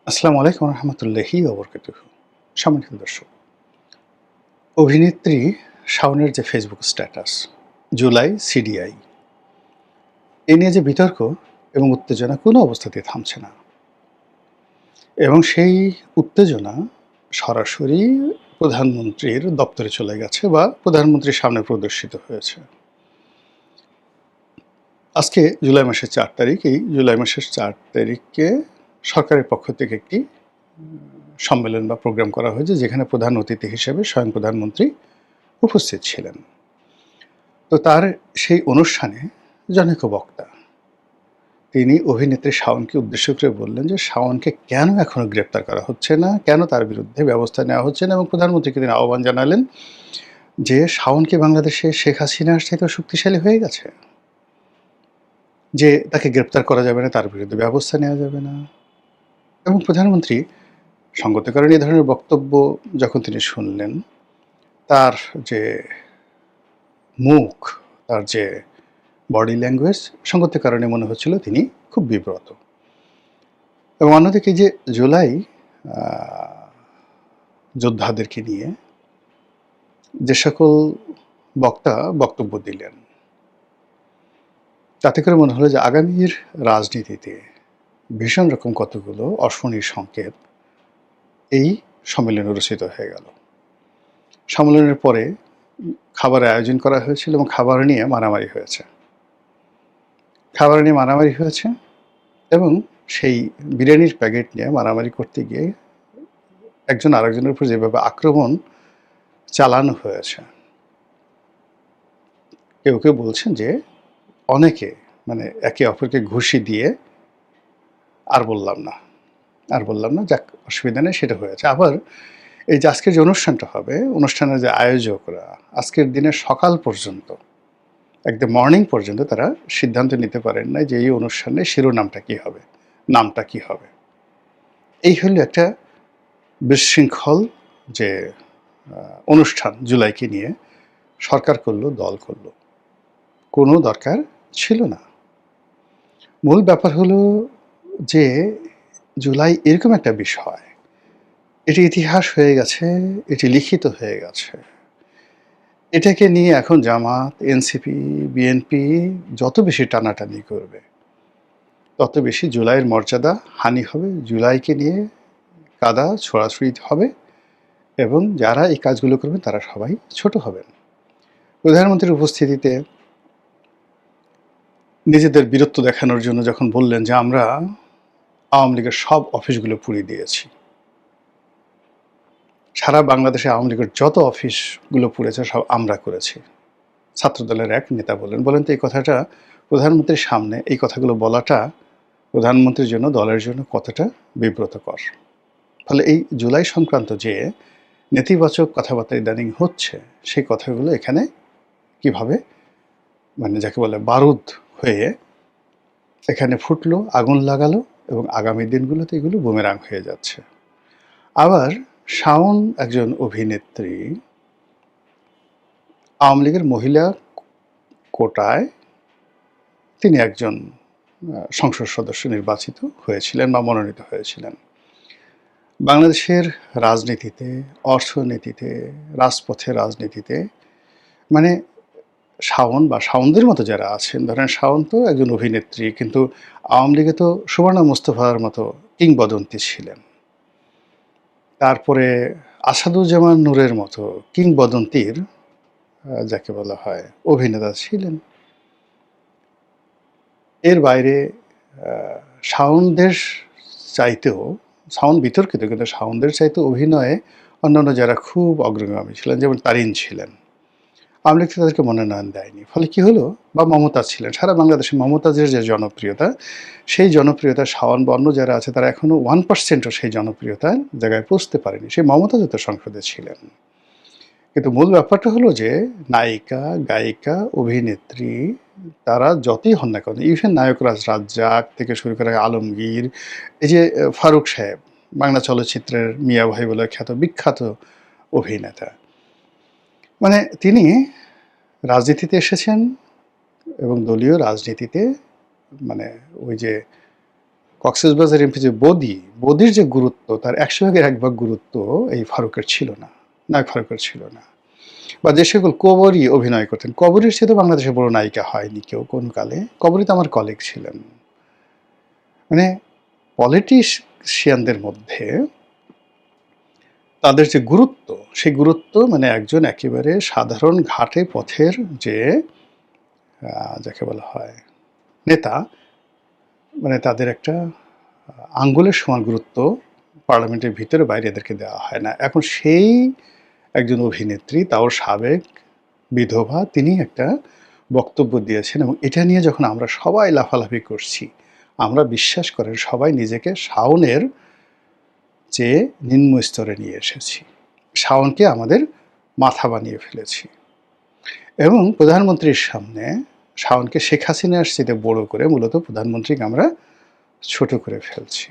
আসসালামু আলাইকুম রহমতুল্লাহি ওবরকাতুহু। সম্মানিত দর্শক, অভিনেত্রী শাওনের যে ফেসবুক স্ট্যাটাস, জুলাই সিডিআই, এ নিয়ে যে বিতর্ক এবং উত্তেজনা কোনো অবস্থাতেই থামছে না, এবং সেই উত্তেজনা সরাসরি প্রধানমন্ত্রীর দপ্তরে চলে গেছে বা প্রধানমন্ত্রীর সামনে প্রদর্শিত হয়েছে। আজকে জুলাই মাসের ৪ তারিখ। এই জুলাই মাসের ৪ তারিখে সরকারের পক্ষ থেকে একটি সম্মেলন বা প্রোগ্রাম করা হয়েছে, যেখানে প্রধান অতিথি হিসেবে স্বয়ং প্রধানমন্ত্রী উপস্থিত ছিলেন। তো তার সেই অনুষ্ঠানে জনৈক বক্তা, তিনি অভিনেত্রী শাওনকে উদ্দেশ্য করে বললেন যে শাওনকে কেন এখনো গ্রেপ্তার করা হচ্ছে না, কেন তার বিরুদ্ধে ব্যবস্থা নেওয়া হচ্ছে না, এবং প্রধানমন্ত্রীকে তিনি আহ্বান জানালেন যে শাওন কি বাংলাদেশে শেখ হাসিনার চাইতেও শক্তিশালী হয়ে গেছে, যে তাকে গ্রেপ্তার করা যাবে না, তার বিরুদ্ধে ব্যবস্থা নেওয়া যাবে না। এবং প্রধানমন্ত্রী সঙ্গত কারণে এ ধরনের বক্তব্য যখন তিনি শুনলেন, তার যে মুখ, তার যে বডি ল্যাঙ্গুয়েজ, সঙ্গত কারণে মনে হচ্ছিল তিনি খুব বিব্রত। এবং অন্যদিকে যে জুলাই যোদ্ধাদেরকে নিয়ে যে সকল বক্তা বক্তব্য দিলেন, তাতে করে মনে হলো যে আগামীর রাজনীতিতে ভীষণ রকম কতগুলো অশনির সংকেত এই সম্মেলনে রচিত হয়ে গেল। সম্মেলনের পরে খাবারের আয়োজন করা হয়েছিল এবং খাবার নিয়ে মারামারি হয়েছে। এবং সেই বিরিয়ানির প্যাকেট নিয়ে মারামারি করতে গিয়ে একজন আরেকজনের উপর যেভাবে আক্রমণ চালানো হয়েছে, কেউ কেউ বলছেন যে অনেকে মানে একে অপরকে ঘুষি দিয়ে আর বললাম না, যাক অসুবিধা নেই, সেটা হয়েছে। আবার এই যে আজকের যে অনুষ্ঠানটা হবে, অনুষ্ঠানের যে আয়োজকরা আজকের দিনের সকাল পর্যন্ত, একদম মর্নিং পর্যন্ত তারা সিদ্ধান্ত নিতে পারেন না যে এই অনুষ্ঠানের শিরোনামটা কী হবে, নামটা কী হবে। এই হলো একটা বিশৃঙ্খল যে অনুষ্ঠান জুলাইকে নিয়ে সরকার করলো, দল করলো, কোনো দরকার ছিল না। মূল ব্যাপার হলো যে জুলাই এরকম একটা বিষয়, এটি ইতিহাস হয়ে গেছে, এটি লিখিত হয়ে গেছে। এটাকে নিয়ে এখন জামাত, এনসিপি, বিএনপি যত বেশি টানাটানি করবে, তত বেশি জুলাইয়ের মর্যাদা হানি হবে, জুলাইকে নিয়ে কাদা ছোড়াছুড়ি হবে, এবং যারা এই কাজগুলো করবেন তারা সবাই ছোট হবেন। প্রধানমন্ত্রীর উপস্থিতিতে নিজেদের বীরত্ব দেখানোর জন্য যখন বললেন যে আমরা আওয়ামী লীগের সব অফিসগুলো পুড়িয়ে দিয়েছি, সারা বাংলাদেশে আওয়ামী লীগের যত অফিসগুলো পুড়েছে সব আমরা করেছি, ছাত্রদলের এক নেতা বলেন তো এই কথাটা প্রধানমন্ত্রীর সামনে, এই কথাগুলো বলাটা প্রধানমন্ত্রীর জন্য, দলের জন্য কতটা বিব্রতকর। ফলে এই জুলাই সংক্রান্ত যে নেতিবাচক কথাবার্তা ইদানিং হচ্ছে, সেই কথাগুলো এখানে কিভাবে মানে যাকে বলে বারুদ হয়ে এখানে ফুটলো, আগুন লাগালো, এবং আগামী দিনগুলোতে এগুলো বুমেরাং হয়ে যাচ্ছে। আবার শাওন একজন অভিনেত্রী, আওয়ামী লীগের মহিলা কোটায় তিনি একজন সংসদ সদস্য নির্বাচিত হয়েছিলেন বা মনোনীত হয়েছিলেন। বাংলাদেশের রাজনীতিতে, অর্থনীতিতে, রাজপথের রাজনীতিতে মানে শাওন বা শাওনদের মতো যারা আছেন, ধরেন শাওন তো একজন অভিনেত্রী, কিন্তু আওয়ামী লীগে তো সুবর্ণা মুস্তফার মতো কিংবদন্তি ছিলেন। তারপরে আসাদুজ্জামান নূরের মতো কিংবদন্তির যাকে বলা হয় অভিনেতা ছিলেন। এর বাইরে শাওনদের চাইতেও, শাওন বিতর্কিত, কিন্তু শাওনদের চাইতেও অভিনয়ে অন্যান্য যারা খুব অগ্রগামী ছিলেন, যেমন তারিন ছিলেন, আওয়ামী লীগ তাদেরকে মনোনয়ন দেয়নি। ফলে কি হলো, বা মমতাজ ছিলেন, সারা বাংলাদেশে মমতাজের যে জনপ্রিয়তা, সেই জনপ্রিয়তা শাওন বা অন্য যারা আছে তারা এখনও 1%ও সেই জনপ্রিয়তার জায়গায় পৌঁছতে পারেনি। সেই মমতাজও তো সংসদে ছিলেন। কিন্তু মূল ব্যাপারটা হলো যে নায়িকা, গায়িকা, অভিনেত্রী তারা যতই হন না কেন, ইভেন নায়করাজ রাজ্জাক থেকে শুরু করে আলমগীর, এই যে ফারুক সাহেব, বাংলা চলচ্চিত্রের মিয়া ভাই বলে খ্যাত বিখ্যাত অভিনেতা, মানে তিনি রাজনীতিতে এসেছেন এবং দলীয় রাজনীতিতে মানে ওই যে কক্সবাজার এমপি যে বদির যে গুরুত্ব, তার ১০০ ভাগের ১ ভাগ গুরুত্ব এই ফারুকের ছিল না, নায়ক ফারুকের ছিল না। বা যে সকল কবরী অভিনয় করতেন, কবরীর চেয়ে তো বাংলাদেশে বড় নায়িকা হয়নি কেউ কোন কালে। কবরী তো আমার কলিগ ছিলেন। মানে পলিটিশিয়ানদের মধ্যে তাদের যে গুরুত্ব, সেই গুরুত্ব মানে একজন একেবারে সাধারণ ঘাটে পথের যে যাকে বলা হয় নেতা, মানে তাদের একটা আঙ্গুলের সমান গুরুত্ব পার্লামেন্টের ভিতরে বাইরে এদেরকে দেওয়া হয় না। এখন সেই একজন অভিনেত্রী, তাও সাবেক বিধবা, তিনি একটা বক্তব্য দিয়েছেন এবং এটা নিয়ে যখন আমরা সবাই লাফালাফি করছি, আমরা বিশ্বাস করেন সবাই নিজেকে শাওনের চেয়ে নিম্ন স্তরে নিয়ে এসেছি। শাওনকে আমাদের মাথা বানিয়ে ফেলেছি এবং প্রধানমন্ত্রীর সামনে শাওনকে শেখ হাসিনার চেয়ে বড় করে মূলত প্রধানমন্ত্রীকে আমরা ছোট করে ফেলছি।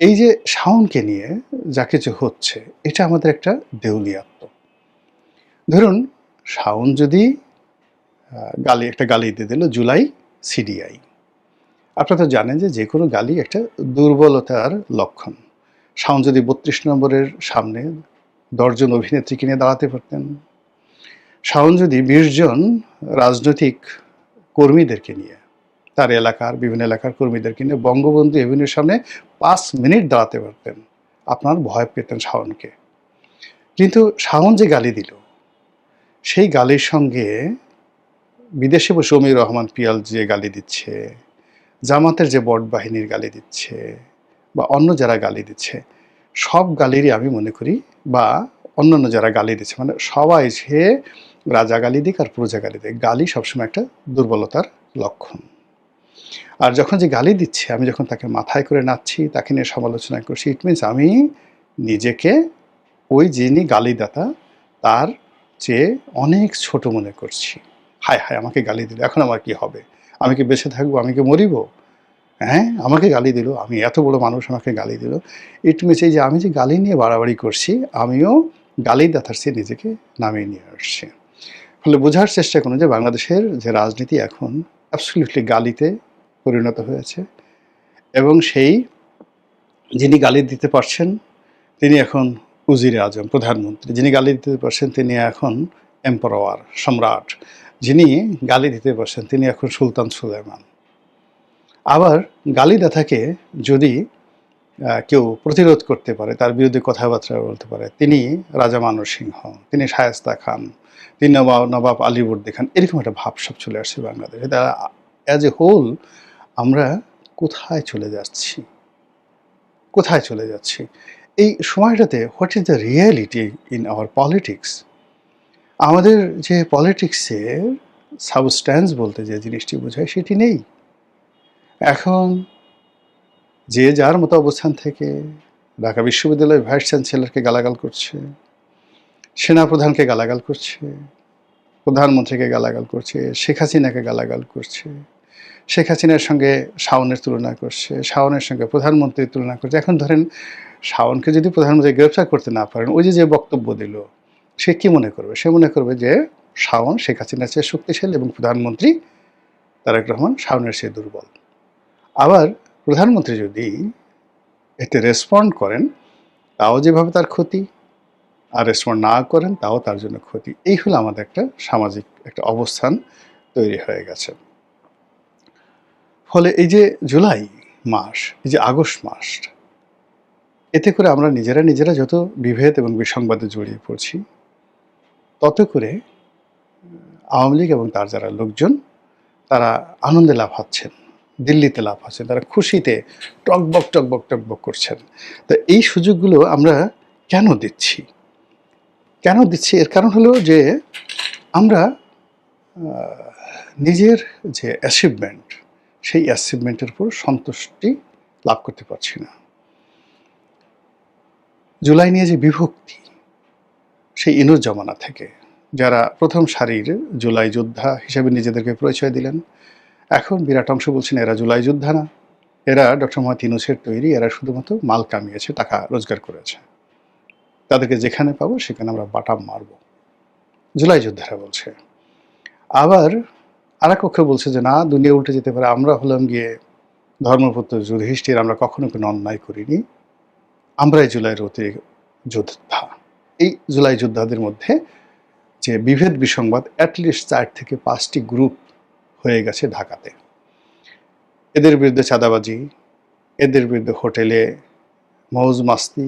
এই যে শাওনকে নিয়ে যা কিছু হচ্ছে, এটা আমাদের একটা দেউলিয়াত্ম। ধরুন শাওন যদি একটা গালি দিয়ে দিল, জুলাই সিডিআই। আপনারা তো জানেন যে কোনো গালি একটা দুর্বলতার লক্ষণ। শাওন যদি ৩২ নম্বরের সামনে ১০ জন অভিনেত্রীকে নিয়ে দাঁড়াতে পারতেন, শাওন যদি ২০ জন রাজনৈতিক কর্মীদেরকে নিয়ে, তার এলাকার বিভিন্ন এলাকার কর্মীদেরকে নিয়ে বঙ্গবন্ধু এভিনিউর সামনে ৫ মিনিট দাঁড়াতে পারতেন, আপনার ভয় পেতেন শাওনকে। কিন্তু শাওন যে গালি দিল, সেই গালির সঙ্গে বিদেশে বসে শমীর রহমান পিয়াল যে গালি দিচ্ছে, জামাতের যে বট বাহিনীর গালি দিচ্ছে, বা অন্য যারা গালি দিচ্ছে, সব গালিরই আমি মনে করি, বা অন্যান্য যারা গালি দিচ্ছে, মানে সবাই সে রাজা গালি দিক আর প্রজা গালি দিক, গালি সবসময় একটা দুর্বলতার লক্ষণ। আর যখন যে গালি দিচ্ছে, আমি যখন তাকে মাথায় করে নাচছি, তাকে নিয়ে সমালোচনা করছি, ইট মিনস আমি নিজেকে ওই যিনি গালিদাতা তার চেয়ে অনেক ছোট মনে করছি। হায় হায়, আমাকে গালি দিল, এখন আমার কি হবে? আমি কি বেঁচে থাকবো? আমি কি মরিব? হ্যাঁ, আমাকে গালি দিল, আমি এত বড় মানুষ, আমাকে গালি দিল। ইট মিনস এই যে আমি যে গালি নিয়ে বাড়াবাড়ি করছি, আমিও গালিদাতার চেয়ে নিজেকে নামিয়ে নিয়ে আসছি। ফলে বোঝার চেষ্টা করুন যে বাংলাদেশের যে রাজনীতি এখন অ্যাবসলিউটলি গালিতে পরিণত হয়েছে এবং সেই যিনি গালি দিতে পারছেন তিনি এখন উজিরে আজম, প্রধানমন্ত্রী। যিনি গালি দিতে পারছেন তিনি এখন এম্পারাওয়ার, সম্রাট। যিনি গালি দিতে পারছেন তিনি এখন সুলতান সুলেমান। আবার গালিদাতাকে যদি কেউ প্রতিরোধ করতে পারে, তার বিরুদ্ধে কথাবার্তা বলতে পারে, তিনি রাজা মানব সিংহ, তিনি শায়েস্তা খান, তিনি নবাব আলীবর্দী খান, এরকম একটা ভাব সব চলে আসছে বাংলাদেশে। তারা অ্যাজ এ হোল আমরা কোথায় চলে যাচ্ছি, কোথায় চলে যাচ্ছি? এই সময়টাতে what is the reality in our politics? আমাদের যে পলিটিক্সের সাবস্ট্যান্স বলতে যে জিনিসটি বোঝায় সেটি নেই। এখন যে যার মতো অবস্থান থেকে ঢাকা বিশ্ববিদ্যালয়ের ভাইস চ্যান্সেলরকে গালাগাল করছে, সেনাপ্রধানকে গালাগাল করছে, প্রধানমন্ত্রীকে গালাগাল করছে, শেখ হাসিনাকে গালাগাল করছে, শেখ হাসিনার সঙ্গে শাওনের তুলনা করছে, শাওনের সঙ্গে প্রধানমন্ত্রীর তুলনা করছে। এখন ধরেন শাওনকে যদি প্রধানমন্ত্রী গ্রেফতার করতে না পারেন, ওই যে বক্তব্য দিল, সে কি মনে করবে? সে মনে করবে যে শাওন শেখ হাসিনার চেয়ে শক্তিশালী এবং প্রধানমন্ত্রী তারেক রহমান শাওনের চেয়ে দুর্বল। আবার প্রধানমন্ত্রী যদি এতে রেসপন্ড করেন, তাও যেভাবে তার ক্ষতি, আর রেসপন্ড না করেন তাও তার জন্য ক্ষতি। এই হলো আমাদের একটা সামাজিক একটা অবস্থান তৈরি হয়ে গেছে। ফলে এই যে জুলাই মাস, এই যে আগস্ট মাস, এতে করে আমরা নিজেরা যত বিভেদ এবং বিসংবাদে জড়িয়ে পড়ছি, তত করে আওয়ামী লীগ এবং তার যারা লোকজন তারা আনন্দে লাফাচ্ছেন, দিল্লিতে লাফাচ্ছেন, তারা খুশিতে টকবক করছেন। তো এই সুযোগগুলো আমরা কেন দিচ্ছি? এর কারণ হলো যে আমরা নিজের যে অ্যাচিভমেন্ট, সেই অ্যাচিভমেন্টের উপর সন্তুষ্টি লাভ করতে পারছি না। জুলাই নিয়ে যে বিভক্তি, সেই ইনুস জমানা থেকে যারা প্রথম সারির জুলাই যোদ্ধা হিসেবে নিজেদেরকে পরিচয় দিলেন, এখন বিরাট অংশ বলছেন এরা জুলাই যোদ্ধা না, এরা ডক্টর মোহাম্মদ ইউনূসের তৈরি, এরা শুধুমাত্র মাল কামিয়েছে, টাকা রোজগার করেছে, তাদেরকে যেখানে পাবো সেখানে আমরা বাটাম মারব, জুলাই যোদ্ধারা বলছে। আবার আর এক পক্ষ বলছে যে না, দুনিয়া উল্টে যেতে পারে, আমরা হলাম গিয়ে ধর্মপুত্র যুধিষ্ঠির আমরা কখনো কোনো অন্যায় করিনি, আমরাই জুলাইয়ের অতি যোদ্ধা। এই জুলাই যোদ্ধাদের মধ্যে যে বিভেদ বিসংবাদ অ্যাটলিস্ট 4 থেকে 5টি গ্রুপ হয়ে গেছে ঢাকাতে। এদের বিরুদ্ধে চাঁদাবাজি, এদের বিরুদ্ধে হোটেলে মৌজ মাস্তি,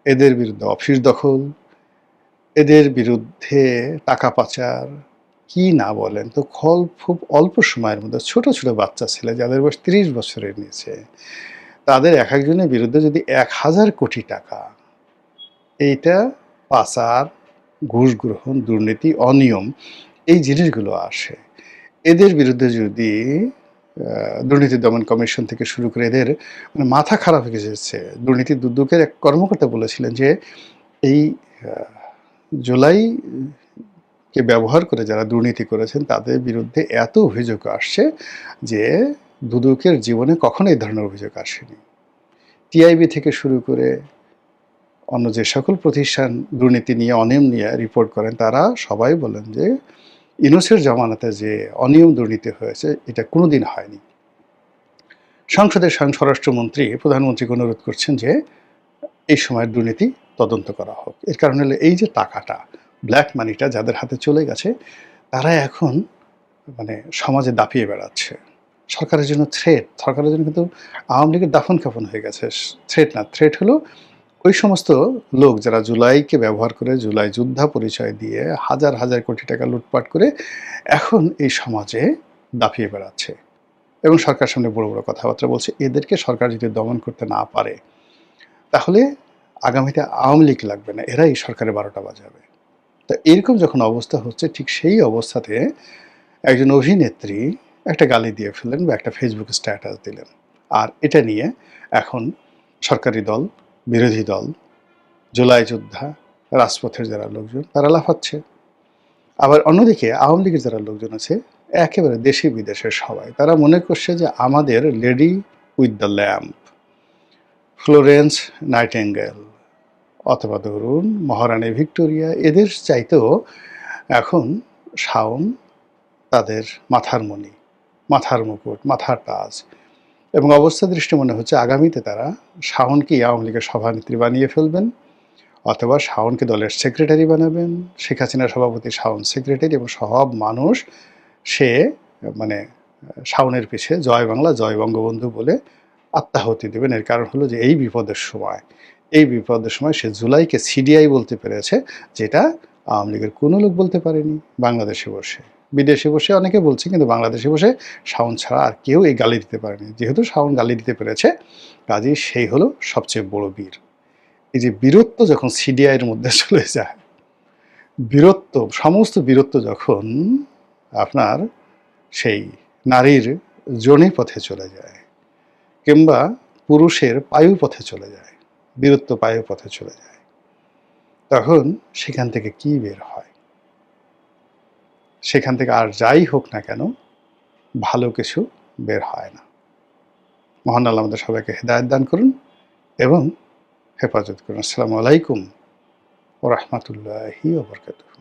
এদের বিরুদ্ধে অফিস দখল, এদের বিরুদ্ধে টাকা পাচার, কি না বলেন তো। খুব অল্প সময়ের মধ্যে ছোট ছোট বাচ্চা ছেলে যাদের বয়স 30 বছরের নিচে, তাদের এক একজনের বিরুদ্ধে যদি 1000 কোটি টাকা, এইটা পাচার, ঘুষ গ্রহণ, দুর্নীতি, অনিয়ম, এই জিনিসগুলো আসে, এদের বিরুদ্ধে যদি দুর্নীতি দমন কমিশন থেকে শুরু করে এদের মানে মাথা খারাপ হয়ে গেছে। দুর্নীতি দুদকের এক কর্মকর্তা বলেছিলেন যে এই জুলাইকে ব্যবহার করে যারা দুর্নীতি করেছেন তাদের বিরুদ্ধে এত অভিযোগ আসছে যে দুদকের জীবনে কখনো এই ধরনের অভিযোগ আসেনি। টিআইবি থেকে শুরু করে অন্য যে সকল প্রতিষ্ঠান দুর্নীতি নিয়ে, অনিয়ম নিয়ে রিপোর্ট করেন, তারা সবাই বলেন যে ইউনূসের জামানাতে যে অনিয়ম দুর্নীতি হয়েছে এটা কোনোদিন হয়নি। সংসদের স্বরাষ্ট্রমন্ত্রী প্রধানমন্ত্রীকে অনুরোধ করছেন যে এই সময়ের দুর্নীতি তদন্ত করা হোক। এর কারণ হলো এই যে টাকাটা, ব্ল্যাক মানিটা যাদের হাতে চলে গেছে, তারা এখন মানে সমাজে দাপিয়ে বেড়াচ্ছে। সরকারের জন্য থ্রেট, সরকারের জন্য কিন্তু আওয়ামী লীগের দাফন কাফন হয়ে গেছে। থ্রেট না, থ্রেট হলো ওই সমস্ত লোক যারা জুলাইকে ব্যবহার করে, জুলাই যোদ্ধা পরিচয় দিয়ে হাজার হাজার কোটি টাকা লুটপাট করে এখন এই সমাজে দাপিয়ে বেড়াচ্ছে এবং সরকারের সামনে বড় বড় কথাবার্তা বলছে। এদেরকে সরকার যদি দমন করতে না পারে তাহলে আগামীতে আওয়ামী লীগ লাগবে না, এরাই সরকারের 12টা বাজাবে। তো এরকম যখন অবস্থা হচ্ছে, ঠিক সেই অবস্থাতে একজন অভিনেত্রী একটা গালি দিয়ে ফেললেন বা একটা ফেসবুক স্ট্যাটাস দিলেন, আর এটা নিয়ে এখন সরকারি দল, বিরোধী দল, জুলাই যোদ্ধা, রাজপথের যারা লোকজন তারা লাফাচ্ছে। আবার অন্যদিকে আওয়ামী লীগের যারা লোকজন আছে একেবারে দেশি বিদেশের সবাই, তারা মনে করছে যে আমাদের lady with the lamp, Florence Nightingale অথবা ধরুন মহারানী ভিক্টোরিয়া, এদের চাইতেও এখন শাওন তাদের মাথার মণি, মাথার মুকুট, মাথার তাজ। এবং অবস্থা দৃষ্টি মনে হচ্ছে আগামীতে তারা শাওনকে আওয়ামী লীগের সভানেত্রী বানিয়ে ফেলবেন, অথবা শাওনকে দলের সেক্রেটারি বানাবেন। শেখ হাসিনার সভাপতি শাওন সেক্রেটারি, এবং সব মানুষ সে মানে শাওনের পিছে জয় বাংলা, জয় বঙ্গবন্ধু বলে আত্মাহুতি দেবেন। এর কারণ হলো যে এই বিপদের সময় সে জুলাইকে সিডিআই বলতে পেরেছে, যেটা আওয়ামী লীগের কোনো লোক বলতে পারেনি। বাংলাদেশে বসে, বিদেশে বসে অনেকে বলছে, কিন্তু বাংলাদেশে বসে শাওন ছাড়া আর কেউ এই গালি দিতে পারেনি। যেহেতু শাওন গালি দিতে পেরেছে, কাজেই সেই হলো সবচেয়ে বড় বীর। এই যে বীরত্ব যখন সিডিআইয়ের মধ্যে চলে যায়, বীরত্ব, সমস্ত বীরত্ব যখন আপনার সেই নারীর যোনি পথে চলে যায়, কিংবা পুরুষের পায়ু পথে চলে যায়, বীরত্ব পায়ু পথে চলে যায়, তখন সেখান থেকে কি বের হয়? সেখান থেকে আর যাই হোক না কেন, ভালো কিছু বের হয় না। মহান আল্লাহ আমাদের সবাইকে হেদায়েত দান করুন এবং হেফাজত করুন। আসসালামু আলাইকুম ওয়া রাহমাতুল্লাহি ওয়া বারাকাতুহু।